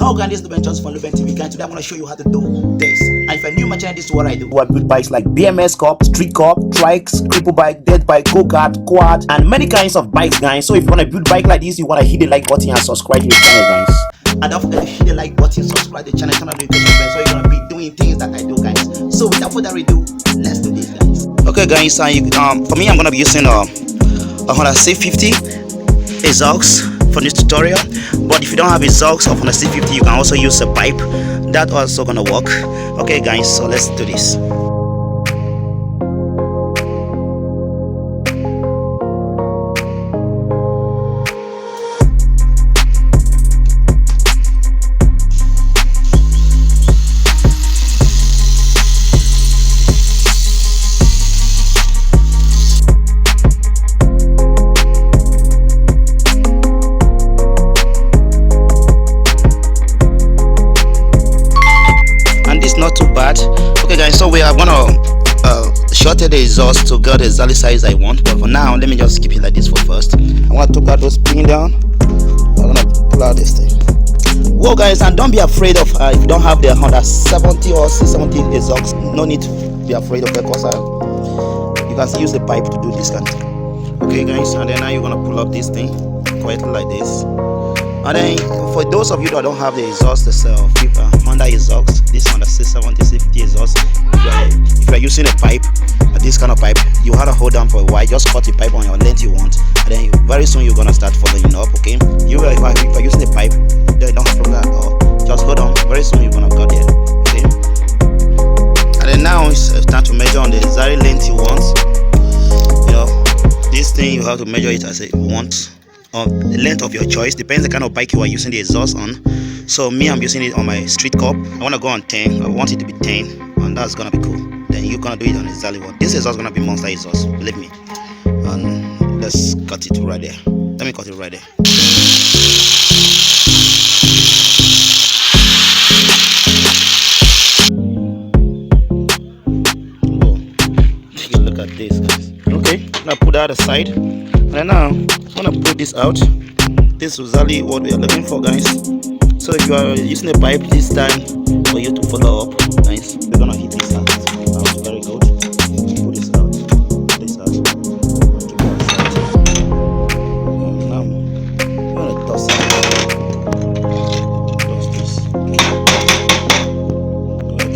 How can this Luben just from Luben TV? Guys, today I'm gonna show you how to do this. And if you're new to my channel, this is what I do. I build bikes like BMX Cup, Street Cup, trikes, cripple bike, dead bike, go-kart, quad, and many kinds of bikes, guys. So if you wanna build bike like this, you wanna hit the like button and subscribe to the channel, guys. And don't forget to hit the like button, subscribe to the channel, turn on the notifications, so you're gonna be doing things that I do, guys. So without further ado, let's do this, guys. Okay, guys. For me, I'm gonna be using a Honda C50 exhaust for this tutorial. But if you don't have exhaust of Honda C50, you can also use a pipe. That also gonna work. Okay, guys. So let's do this. Not too bad. Okay, guys, so we are gonna shorten the exhaust to get the exactly size I want, but for now let me just keep it like this for first. I want to take out those pin down. I'm gonna pull out this thing. Well, guys, and don't be afraid of if you don't have the Honda 70 or C70 exhaust, no need to be afraid of it, because you can still use the pipe to do this kind of thing. Okay, guys, and then now you're gonna pull up this thing quietly like this. And then for those of you that don't have the exhaust, this Honda exhaust, this Honda C70, C50 exhaust, if you're using a pipe, this kind of pipe, you have to hold down for a while. Just cut the pipe on your length you want, and then very soon you're gonna start following up. Okay, if you're using a pipe, then don't have that, or just hold on. Very soon you're gonna get there. Okay, and then now it's time to measure on the exact length you want. You know, this thing you have to measure it as you want. The length of your choice depends the kind of bike you are using the exhaust on. So me, I'm using it on my Street Cup. I want to go on 10. I want it to be 10, and that's gonna be cool. Then you're gonna do it on exactly what this exhaust gonna be. Monster exhaust, believe me. And let's cut it right there. Let me cut it right there. Whoa. Take a look at this, guys. Okay, I'm gonna put that aside. And now I'm gonna pull this out. This is exactly what we are looking for, guys. So if you are using a pipe this time, for you to follow up, guys, we're gonna hit this out. That's very good. Pull this out. Pull this out. Keep it aside. Now I'm gonna toss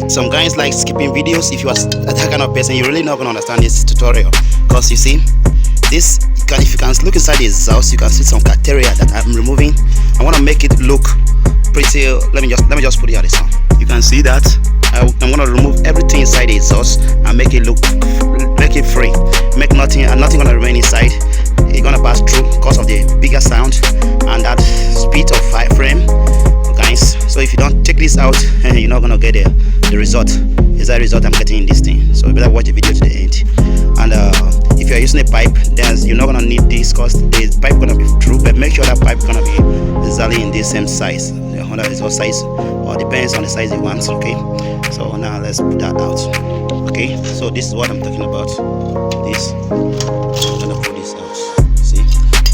this. Some guys like skipping videos. If you are that kind of person, you're really not gonna understand this tutorial, because you see this. If you can look inside the exhaust, you can see some criteria that I'm removing. I want to make it look pretty. Let me just put it out this one. You can see that I'm going to remove everything inside the exhaust and make it free. Make nothing going to remain inside. It's going to pass through because of the bigger sound and that speed of frame, guys. So if you don't take this out, you're not going to get the result. Is that result I'm getting in this thing? So you better watch the video to the end. And if you're using a pipe, then you're not gonna need this, because the pipe gonna be through. But make sure that pipe gonna be exactly in the same size. The Honda is what size, or depends on the size you want. Okay. So now let's put that out. Okay. So this is what I'm talking about. This. I'm gonna put this out. See,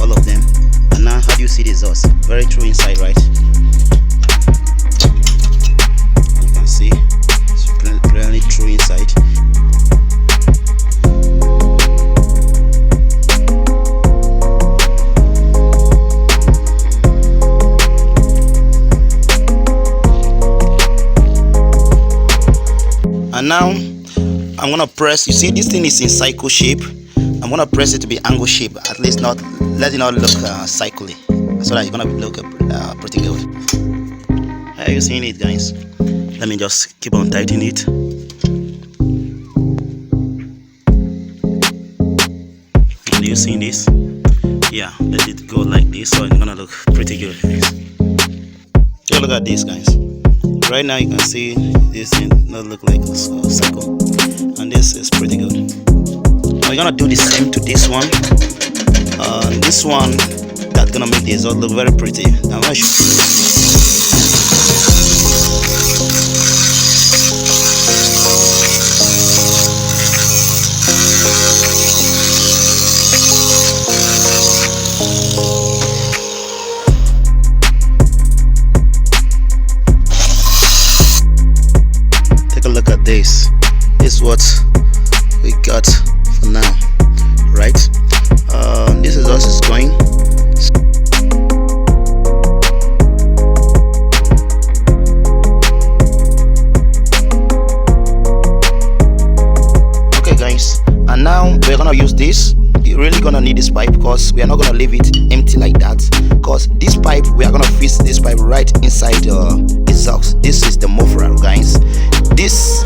all of them. And now, how do you see the exhaust? Very true inside, right? You can see it's clearly true inside. And now I'm gonna press. You see, this thing is in cycle shape. I'm gonna press it to be angle shape, at least not let it not look cycly, so that you're gonna look pretty good. How are you seeing it, guys? Let me just keep on tightening it. Are you seeing this? Yeah, let it go like this, so it's gonna look pretty good, guys. Take a look at this, guys. Right now you can see this thing not look like a cycle, and this is pretty good. We're gonna do the same to this one. This one that's gonna make the exhaust look very pretty. I'm gonna guys, this is what we got for now, right? This is us is going. Okay guys, and now we're gonna use this. You're really gonna need this pipe because we are not gonna leave it empty like that, because this pipe, we are gonna fix this pipe right inside the exhaust. This is the muffler, guys. This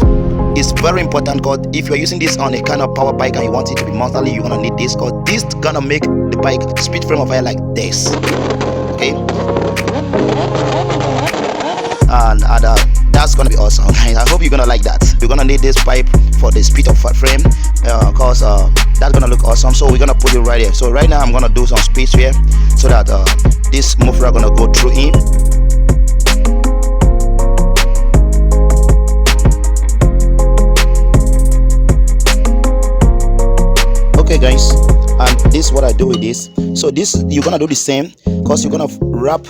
is very important because if you're using this on a kind of power bike and you want it to be monthly, you're gonna need this, because this gonna make the bike speed frame of air like this. Okay, and that's gonna be awesome, guys. I hope you're gonna like that. You're gonna need this pipe for the speed of frame, because that's gonna look awesome. So we're gonna put it right here. So right now I'm gonna do some space here so that this muffler gonna go through him. Okay guys, and this is what I do with this. So this, you're gonna do the same, because you're gonna wrap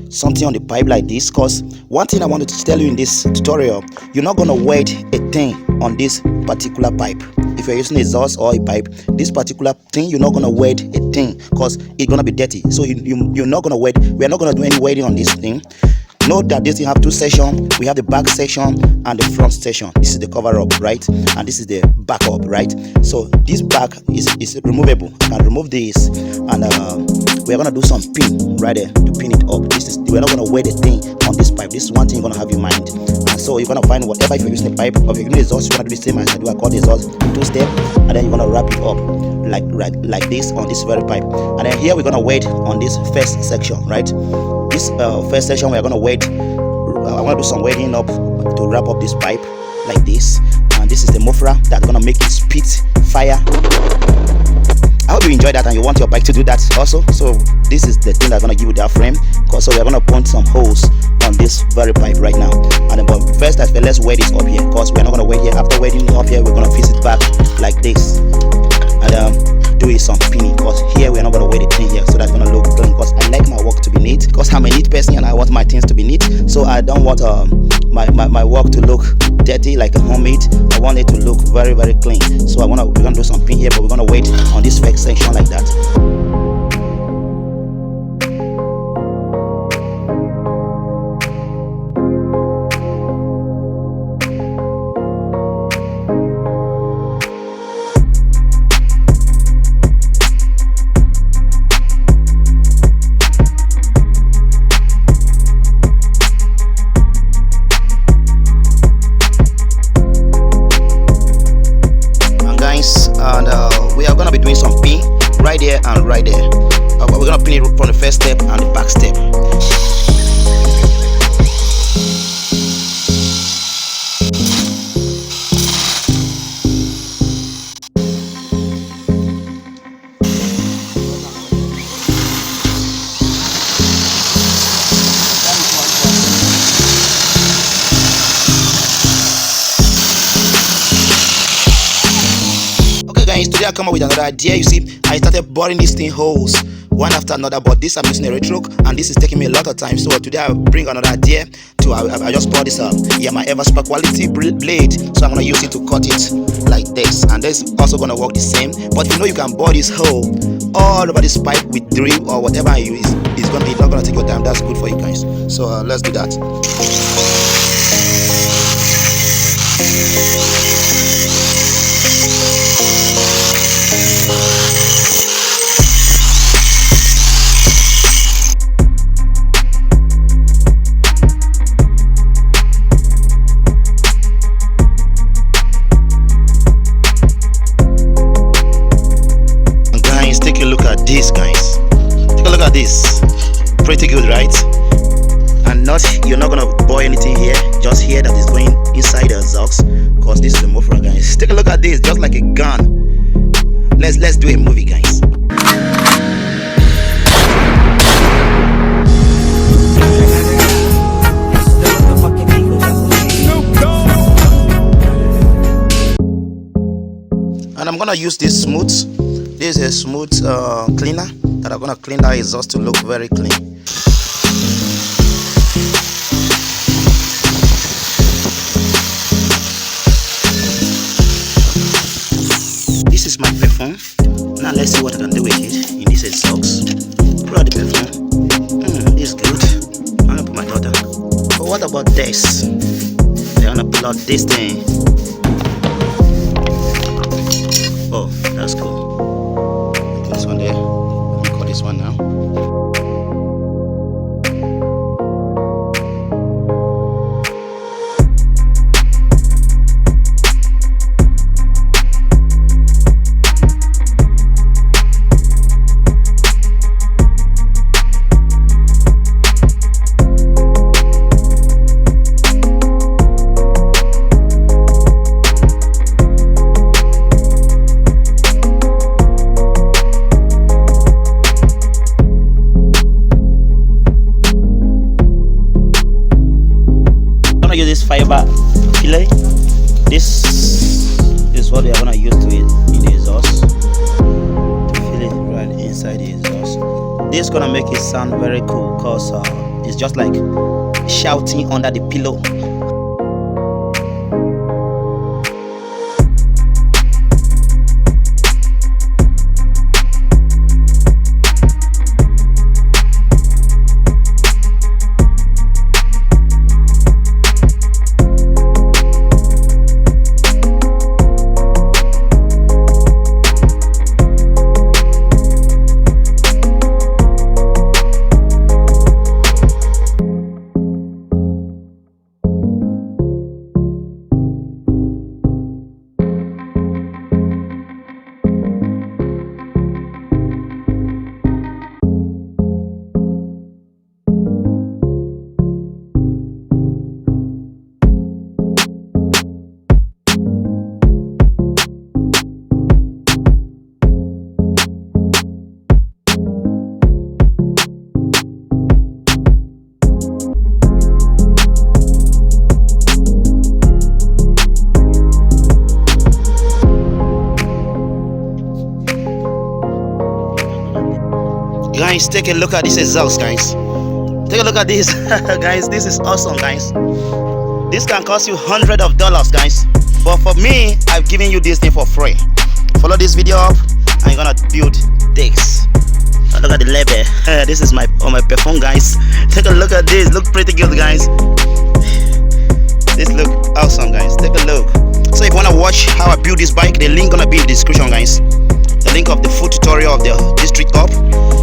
something on the pipe like this. Because one thing I wanted to tell you in this tutorial, you're not gonna weld a thing on this particular pipe. If you're using a exhaust or a pipe, this particular thing, you're not gonna weld a thing because it's gonna be dirty. So you're not gonna weld. We are not gonna do any welding on this thing. Note that this thing have two sections. We have the back section and the front section. This is the cover up, right? And this is the back up, right? So this back is removable. I can remove this, and we're gonna do some pin right there to pin it up. We're not gonna wear the thing on this pipe. This is one thing you're gonna have in mind. And so you're gonna find whatever, if you're using a pipe or if you're using exhaust, you're gonna do the same as I do. I call the exhaust 2-step, and then you're gonna wrap it up like this on this very pipe. And then here we're gonna wait on this first section, right? This first section we're gonna wait. I'm gonna do some welding up to wrap up this pipe like this, and this is the muffler that's gonna make it spit fire. I hope you enjoy that and you want your bike to do that also. So this is the thing that's gonna give you that frame. So we're gonna punch some holes on this very pipe right now. And then, but first, let's weld this up here, because we're not gonna weld here. After welding up here, we're gonna fix it back like this, and do it some pinning, because here we're not gonna weld the thing here, so that's gonna look clean. Because I like my work to be neat, because I'm a neat person and I want my things to be neat. So I don't want my work to look dirty like a homemade. I want it to look very, very clean. So we're gonna do some pin here, but we're gonna wait on this first section like that. And we are gonna be doing some pin right there and right there. We're gonna pin it from the first step and the back step. Today I come up with another idea. You see, I started boring these thing holes one after another, but this I'm using a retro and this is taking me a lot of time. So today I bring another idea to I just bought this my Everspark quality blade, so I'm gonna use it to cut it like this, and this is also gonna work the same. But you know, you can bore this hole all over this pipe with drill or whatever you use. It's not gonna take your time. That's good for you guys. So let's do that. This, guys, take a look at this. Pretty good, right? And you're not gonna bore anything here, just here that is going inside the exhaust, because this is the muffler, guys. Take a look at this, just like a gun. Let's do a movie, guys. And I'm gonna use this smooth. This is a smooth cleaner that I'm gonna clean that exhaust to look very clean. what about this? They're gonna plug this thing. Oh, that's cool. Put this one there. Let me call this one now. Use this fiber fillet. This is what we are gonna use to it in the exhaust, to fill it right inside the exhaust. This is gonna make it sound very cool because it's just like shouting under the pillow. Guys, take a look at this exhaust, guys. Take a look at this. Guys, this is awesome, guys. This can cost you hundreds of dollars, guys, but for me, I've given you this thing for free. Follow this video up and you're gonna build this. Look at the label. This is my perfume, guys. Take a look at this. Look pretty good, guys. This look awesome, guys. Take a look. So if you wanna watch how I build this bike, the link gonna be in the description, guys. The link of the full tutorial of the District Cup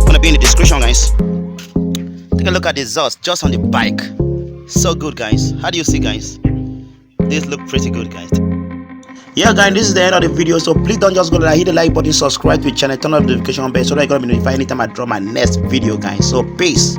gonna be in the description, guys. Take a look at the exhaust just on the bike. So good, guys. How do you see, guys? This look pretty good, guys. Yeah, guys, this is the end of the video. So please don't just go there, hit the like button, subscribe to the channel, turn on the notification bell so that you're gonna be notified anytime I drop my next video, guys. So peace.